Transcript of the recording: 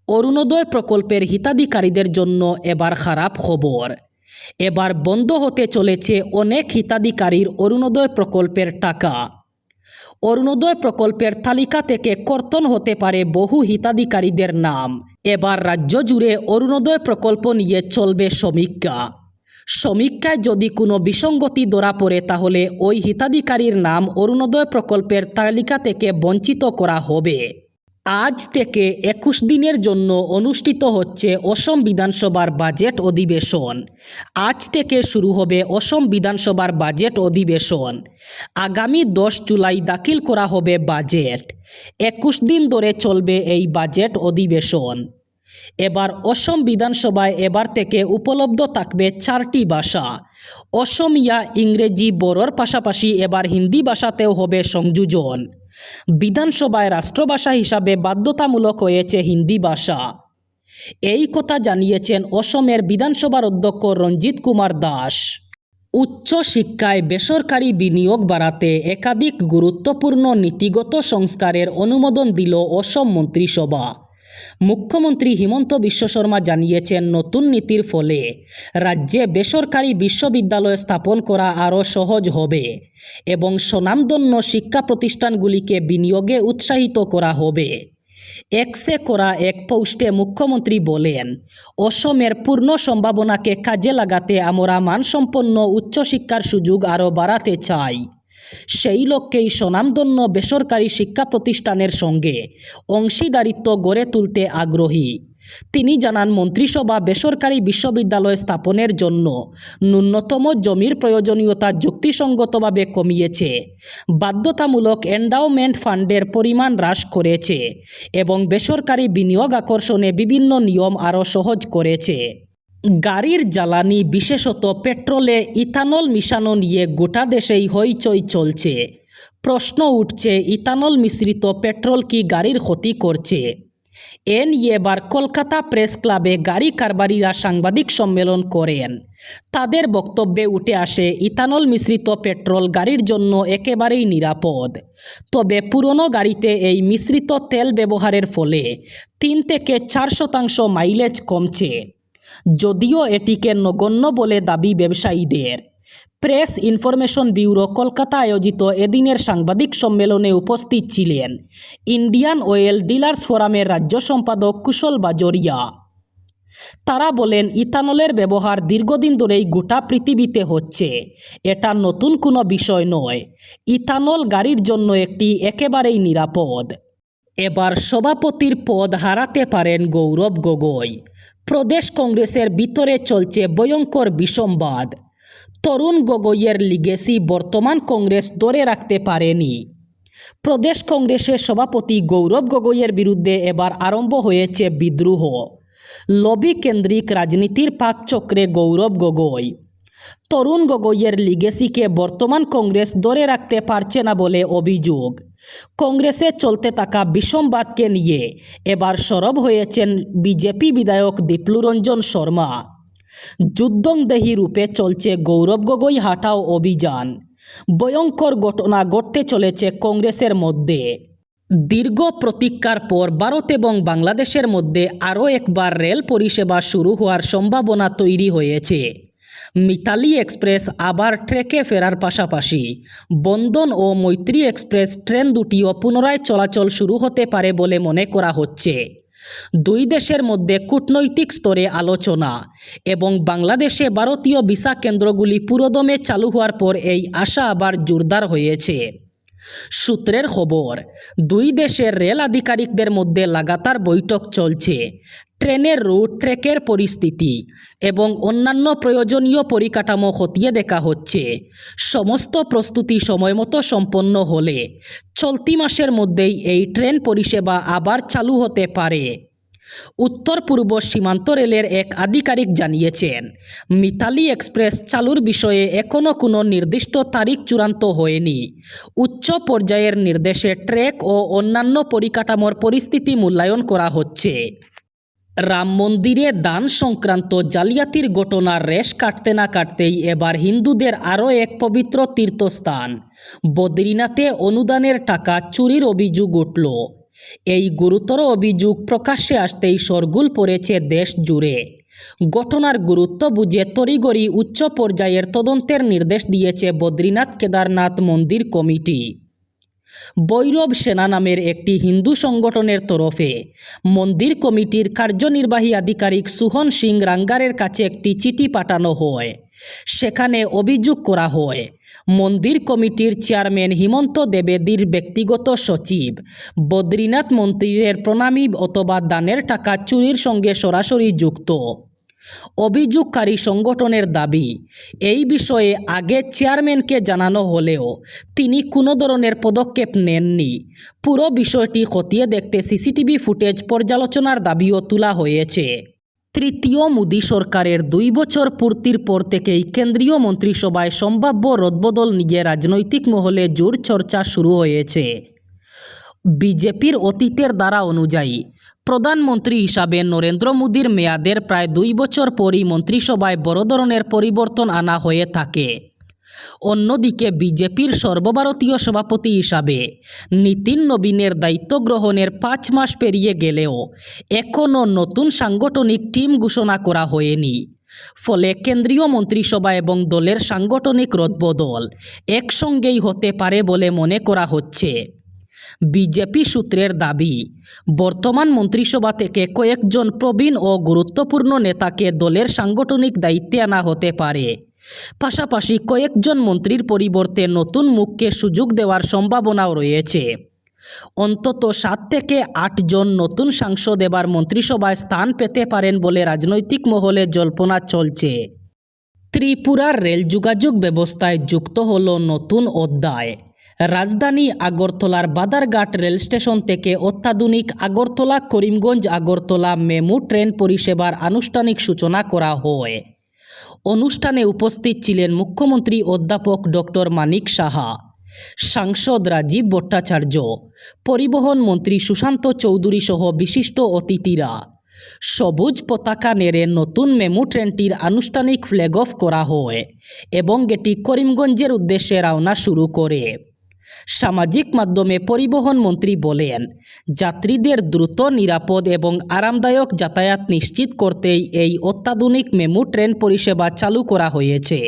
অরুণোদয় প্রকল্পের হিতাধিকারীদের জন্য এবার খারাপ খবর। এবার বন্ধ হতে চলেছে অনেক হিতাধিকারীর অরুণোদয় প্রকল্পের টাকা। অরুণোদয় প্রকল্পের তালিকা থেকে কর্তন হতে পারে বহু হিতাধিকারীদের নাম। এবার রাজ্য জুড়ে অরুণোদয় প্রকল্প নিয়ে চলবে সমীক্ষা। সমীক্ষায় যদি কোনো বিসঙ্গতি ধরা পড়ে তাহলে ওই হিতাধিকারীর নাম অরুণোদয় প্রকল্পের তালিকা থেকে বঞ্চিত করা হবে। আজ থেকে 21 দিনের জন্য অনুষ্ঠিত হচ্ছে অসম বিধানসভার বাজেট অধিবেশন। আজ থেকে শুরু হবে অসম বিধানসভার বাজেট অধিবেশন। আগামী 10 জুলাই দাখিল করা হবে বাজেট। 21 দিন ধরে চলবে এই বাজেট অধিবেশন। এবার অসম বিধানসভায় এবার থেকে উপলব্ধ থাকবে 4টি ভাষা। অসমিয়া, ইংরেজি, বড়োর পাশাপাশি এবার হিন্দি ভাষাতেও হবে সংযোজন। বিধানসভায় রাষ্ট্রভাষা হিসাবে বাধ্যতামূলক হয়েছে হিন্দি ভাষা। এই কথা জানিয়েছেন অসমের বিধানসভার অধ্যক্ষ রঞ্জিত কুমার দাস। উচ্চ শিক্ষায় বেসরকারি বিনিয়োগ বাড়াতে একাধিক গুরুত্বপূর্ণ নীতিগত সংস্কারের অনুমোদন দিল অসম মন্ত্রিসভা। মুখ্যমন্ত্রী হিমন্ত বিশ্ব শর্মা জানিয়েছেন, নতুন নীতির ফলে রাজ্যে বেসরকারি বিশ্ববিদ্যালয় স্থাপন করা আরও সহজ হবে এবং স্বনামধন্য শিক্ষা প্রতিষ্ঠানগুলিকে বিনিয়োগে উৎসাহিত করা হবে। এক্সে করা এক পোস্টে মুখ্যমন্ত্রী বলেন, অসমের পূর্ণ সম্ভাবনাকে কাজে লাগাতে আমরা মানসম্পন্ন উচ্চশিক্ষার সুযোগ আরও বাড়াতে চাই। সেই লক্ষ্যেই স্বনামধন্য বেসরকারি শিক্ষা প্রতিষ্ঠানের সঙ্গে অংশীদারিত্ব গড়ে তুলতে আগ্রহী। তিনি জানান, মন্ত্রিসভা বেসরকারি বিশ্ববিদ্যালয় স্থাপনের জন্য ন্যূনতম জমির প্রয়োজনীয়তা যুক্তিসঙ্গতভাবে কমিয়েছে, বাধ্যতামূলক এন্ডাওমেন্ট ফান্ডের পরিমাণ হ্রাস করেছে এবং বেসরকারি বিনিয়োগ আকর্ষণে বিভিন্ন নিয়ম আরও সহজ করেছে। গাড়ির জ্বালানি বিশেষত পেট্রোলে ইথানল মিশানো নিয়ে গোটা দেশেই হইচই চলছে। প্রশ্ন উঠছে, ইথানল মিশ্রিত পেট্রোল কি গাড়ির ক্ষতি করছে? এ নিয়ে এবার কলকাতা প্রেস ক্লাবে গাড়ি কারবারিরা সাংবাদিক সম্মেলন করেন। তাদের বক্তব্যে উঠে আসে, ইথানল মিশ্রিত পেট্রোল গাড়ির জন্য একেবারেই নিরাপদ। তবে পুরনো গাড়িতে এই মিশ্রিত তেল ব্যবহারের ফলে 3 থেকে 4% মাইলেজ কমছে, যদিও এটিকে নগণ্য বলে দাবি ব্যবসায়ীদের। প্রেস ইনফরমেশন ব্যুরো কলকাতা আয়োজিত এদিনের সাংবাদিক সম্মেলনে উপস্থিত ছিলেন ইন্ডিয়ান অয়েল ডিলার্স ফোরামের রাজ্য সম্পাদক কুশল বাজোরিয়া। তারা বলেন, ইথানলের ব্যবহার দীর্ঘদিন ধরেই গোটা পৃথিবীতে হচ্ছে। এটা নতুন কোনো বিষয় নয়। ইথানল গাড়ির জন্য একটি একেবারেই নিরাপদ। এবার সভাপতির পদ হারাতে পারেন গৌরব গগৈ। প্রদেশ কংগ্রেসের ভিতরে চলছে ভয়ঙ্কর বিসংবাদ। তরুণ গগৈয়ের লিগেসি বর্তমান কংগ্রেস ধরে রাখতে পারেনি। প্রদেশ কংগ্রেসের সভাপতি গৌরব গগৈয়ের বিরুদ্ধে এবার আরম্ভ হয়েছে বিদ্রোহ। লবি কেন্দ্রিক রাজনীতির পাকচক্রে গৌরব গগৈ। তরুণ গগৈয়ের লিগেসিকে বর্তমান কংগ্রেস ধরে রাখতে পারছে না বলে অভিযোগ। কংগ্রেসে চলতে থাকা বিসংবাদকে নিয়ে এবার সরব হয়েছেন বিজেপি বিধায়ক দীপ্লুরঞ্জন শর্মা। যুদ্ধংদেহী রূপে চলছে গৌরব গগৈ হাটাও অভিযান। ভয়ঙ্কর ঘটনা ঘটতে চলেছে কংগ্রেসের মধ্যে। দীর্ঘ প্রতীক্ষার পর ভারত এবং বাংলাদেশের মধ্যে আরও একবার রেল পরিষেবা শুরু হওয়ার সম্ভাবনা তৈরি হয়েছে। মিতালি এক্সপ্রেস আবার ট্রেকে ফেরার পাশাপাশি বন্ধন ও মৈত্রী এক্সপ্রেস ট্রেন দুটিও পুনরায় চলাচল শুরু হতে পারে বলে মনে করা হচ্ছে। দুই দেশের মধ্যে কূটনৈতিক স্তরে আলোচনা এবং বাংলাদেশে ভারতীয় ভিসা কেন্দ্রগুলি পুরোদমে চালু হওয়ার পর এই আশা আবার জোরদার হয়েছে। সূত্রের খবর, দুই দেশের রেল আধিকারিকদের মধ্যে লাগাতার বৈঠক চলছে। ট্রেনের রুট, ট্র্যাকের পরিস্থিতি এবং অন্যান্য প্রয়োজনীয় পরিকাঠামো খতিয়ে দেখা হচ্ছে। সমস্ত প্রস্তুতি সময়মতো সম্পন্ন হলে চলতি মাসের মধ্যেই এই ট্রেন পরিষেবা আবার চালু হতে পারে। উত্তর পূর্ব সীমান্ত রেলের এক আধিকারিক জানিয়েছেন, মিতালি এক্সপ্রেস চালুর বিষয়ে এখনও কোনো নির্দিষ্ট তারিখ চূড়ান্ত হয়নি। উচ্চ পর্যায়ের নির্দেশে ট্র্যাক ও অন্যান্য পরিকাঠামোর পরিস্থিতি মূল্যায়ন করা হচ্ছে। রাম মন্দিরে দান সংক্রান্ত জালিয়াতির ঘটনার রেশ কাটতে না কাটতেই এবার হিন্দুদের আরও এক পবিত্র তীর্থস্থান বদ্রীনাথে অনুদানের টাকা চুরির অভিযোগ উঠল। এই গুরুতর অভিযোগ প্রকাশ্যে আসতেই শোরগোল পড়েছে দেশ জুড়ে। ঘটনার গুরুত্ব বুঝে তড়িঘড়ি উচ্চ পর্যায়ের তদন্তের নির্দেশ দিয়েছে বদ্রীনাথ কেদারনাথ মন্দির কমিটি। ভৈরব সেনা নামের একটি হিন্দু সংগঠনের তরফে মন্দির কমিটির কার্যনির্বাহী আধিকারিক সুহন সিং রাঙ্গারের কাছে একটি চিঠি পাঠানো হয়। সেখানে অভিযোগ করা হয়, মন্দির কমিটির চেয়ারম্যান হিমন্ত দ্বিবেদীর ব্যক্তিগত সচিব বদ্রীনাথ মন্দিরের প্রণামী অথবা দানের টাকা চুরির সঙ্গে সরাসরি যুক্ত। অভিযোগকারী সংগঠনের দাবি, এই বিষয়ে আগে চেয়ারম্যানকে জানানো হলেও তিনি কোনো ধরনের পদক্ষেপ নেননি। পুরো বিষয়টি খতিয়ে দেখতে সিসিটিভি ফুটেজ পর্যালোচনার দাবিও তোলা হয়েছে। তৃতীয় মোদী সরকারের 2 বছর পূর্তির পর থেকেই কেন্দ্রীয় মন্ত্রিসভায় সম্ভাব্য রদবদল নিয়ে রাজনৈতিক মহলে জোর চর্চা শুরু হয়েছে। বিজেপির অতীতের ধারা অনুযায়ী প্রধানমন্ত্রী হিসাবে নরেন্দ্র মোদীর মেয়াদের প্রায় 2 বছর পরই মন্ত্রিসভায় বড় ধরনের পরিবর্তন আনা হয়ে থাকে। অন্যদিকে বিজেপির সর্বভারতীয় সভাপতি হিসাবে নীতিন নবীনের দায়িত্ব গ্রহণের 5 মাস পেরিয়ে গেলেও এখনও নতুন সাংগঠনিক টিম ঘোষণা করা হয়নি। ফলে কেন্দ্রীয় মন্ত্রিসভা এবং দলের সাংগঠনিক রদবদল একসঙ্গেই হতে পারে বলে মনে করা হচ্ছে। বিজেপি সূত্রের দাবি, বর্তমান মন্ত্রিসভা থেকে কয়েকজন প্রবীণ ও গুরুত্বপূর্ণ নেতাকে দলের সাংগঠনিক দায়িত্বে আনা হতে পারে। পাশাপাশি কয়েকজন মন্ত্রীর পরিবর্তে নতুন মুখকে সুযোগ দেওয়ার সম্ভাবনাও রয়েছে। অন্তত 7 থেকে 8 জন নতুন সাংসদ এবার মন্ত্রিসভায় স্থান পেতে পারেন বলে রাজনৈতিক মহলে জল্পনা চলছে। ত্রিপুরার রেল যোগাযোগ ব্যবস্থায় যুক্ত হল নতুন অধ্যায়। রাজধানী আগরতলার বাদারঘাট রেল স্টেশন থেকে অত্যাধুনিক আগরতলা করিমগঞ্জ আগরতলা মেমু ট্রেন পরিষেবার আনুষ্ঠানিক সূচনা করা হয়। অনুষ্ঠানে উপস্থিত ছিলেন মুখ্যমন্ত্রী অধ্যাপক ডক্টর মানিক সাহা, সাংসদ রাজীব ভট্টাচার্য, পরিবহন মন্ত্রী সুশান্ত চৌধুরী সহ বিশিষ্ট অতিথিরা। সবুজ পতাকা নেড়ে নতুন মেমু ট্রেনটির আনুষ্ঠানিক ফ্ল্যাগ অফ করা হয় এবং এটি করিমগঞ্জের উদ্দেশ্যে রওনা শুরু করে। সামাজিক মাধ্যমে পরিবহন মন্ত্রী বলেন, যাত্রীদের দ্রুত, নিরাপদ এবং আরামদায়ক যাতায়াত নিশ্চিত করতেই এই অত্যাধুনিক মেমু ট্রেন পরিষেবা চালু করা হয়েছে।